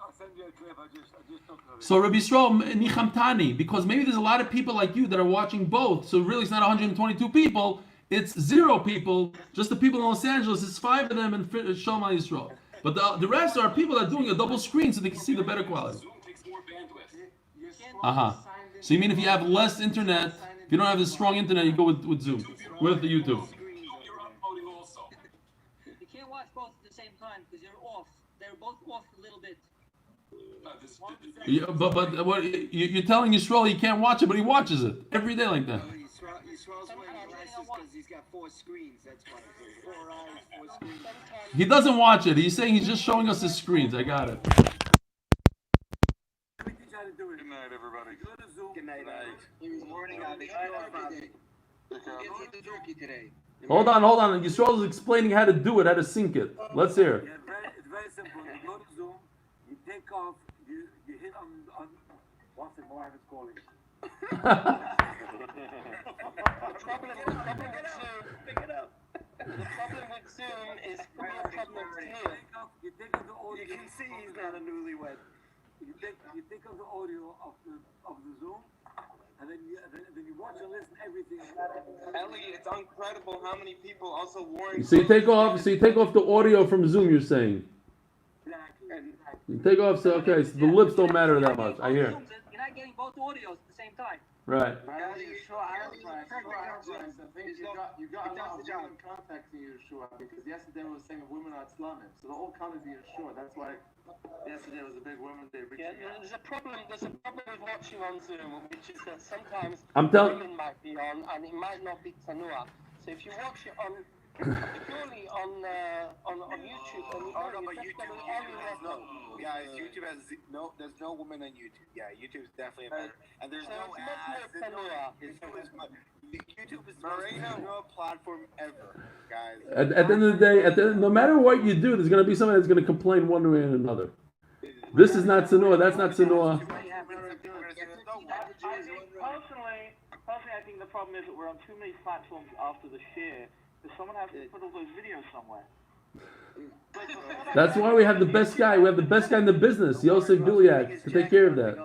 a clip. I just talked about it. So Rabbi Yisrael Nichamtani, because maybe there's a lot of people like you that are watching both. So really, it's not 122 people. It's 0 people. Just the people in Los Angeles. It's 5 of them in Shalom Yisrael. But the rest are people that are doing a double screen so they can see the better quality. Zoom takes more bandwidth. So you mean if you have less internet, if you don't have this strong internet, you go with Zoom, with the YouTube. You're uploading also. You can't watch both at the same time because you're off. They're both off a little bit. Yeah, but what you're telling Yisrael he can't watch it, but he watches it every day like that. Yisrael's wearing glasses because he's got 4 screens. That's why. 4 eyes, 4 screens. He doesn't watch it. He's saying he's just showing us his screens. I got it. Let me teach you how to do it. Good night, everybody. Go to Zoom. Good night. He was warning on the turkey. Who gets the turkey today? Hold on. Yisrael is explaining how to do it, how to sync it. Let's hear it. Yeah, it's very simple. You go to Zoom, you take off, you hit on what's the wife is calling. Pick it up. The problem with Zoom is real problem here. You take off the audio. You can see he's not a newlywed. You take off the audio of the Zoom, and then you watch and listen everything. Eli, it's incredible how many people also warn. So you take off the audio from Zoom. You're saying you take off. So okay, so the lips don't matter that much. I hear. You're not getting both audios at the same time. Right. But I think Yeshua has price. I think you got a lot of women contacting Yeshua because yesterday we were saying women are Islamic, so they're all coming to Yeshua. That's why yesterday was a big women's day. Yeah, there's a problem with watching on Zoom, which is that sometimes I'm telling. women might be on and it might not be Tanua. So if you watch it on purely on YouTube, But YouTube has no, guys. YouTube has no. There's no woman on YouTube. Yeah, YouTube's definitely better, and there's no ads. YouTube is the most pure platform ever, guys. At the end of the day, no matter what you do, there's going to be somebody that's going to complain one way or another. This is not Sinua. That's not Sinua. Personally, I think the problem is that we're on too many platforms after the share. That someone has to put all those videos somewhere. That's why we have the best guy. We have the best guy in the business, Yosef Duliak, to take care of that.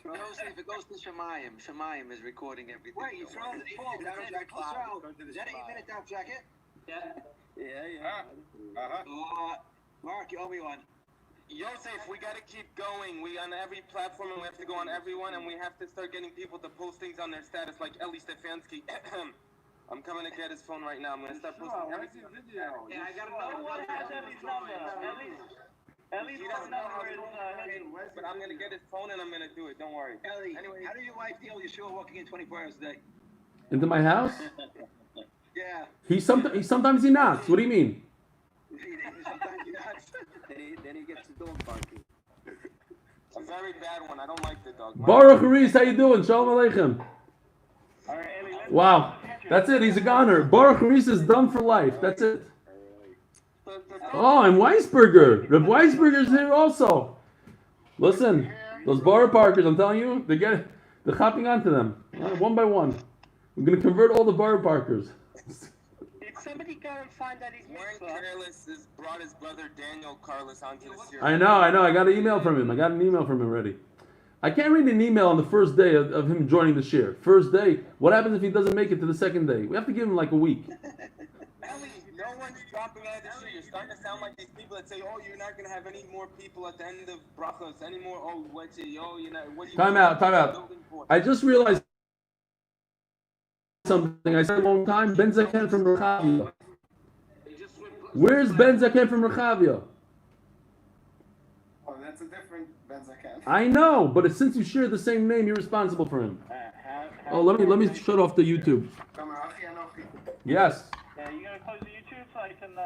If it goes to Shemayim is recording everything. Wait, you throw the phone. Is that 8-minute Daf jacket? Yeah. Mark, you owe me one. Yosef, we gotta keep going. We on every platform and we have to go on everyone and we have to start getting people to post things on their status like Eli Stefansky. I'm coming to get his phone right now. I'm gonna start posting everything. Yeah, I got another one. Ellie's number. Ellie's phone number is but I'm gonna get his phone and I'm gonna do it. Don't worry. Ellie, Anyway, how do your wife deal with Yeshua walking in 24 hours a day? Into my house? Yeah. Sometimes he knocks. What do you mean? Sometimes you're not. Then he gets the dog barking. a very bad one. I don't like the dog. Baruch Haris, how you doing? Shalom Aleichem. all right, Ellie. Wow, that's it. He's a goner. Baruch Haris is done for life. That's it. Oh, and Weisberger. Reb Weisberger's here also. Listen, those Baruch Parkers, I'm telling you, they're hopping onto them one by one. We're gonna convert all the Baruch Parkers. Did somebody go and find that he's Warren Careless has brought his brother Daniel Carlos onto the series. I know. I got an email from him. I got an email from him already. I can't read an email on the first day of him joining the share. First day. What happens if he doesn't make it to the second day? We have to give him like a week. Ellie, no one's dropping out of the share. You're starting to sound like these people that say, "Oh, you're not gonna have any more people at the end of brachos anymore." Oh, what's it? Oh, you know, what do you? Time out. I just realized something. I said a long time. Ben Zaken from Rechavia. Where's Ben Zaken from Rechavia? Oh, that's a different Ben Zaken. I know, but since you share the same name, you're responsible for him. Oh, let me shut off the YouTube. Yes. Yeah, you gonna close the YouTube so I can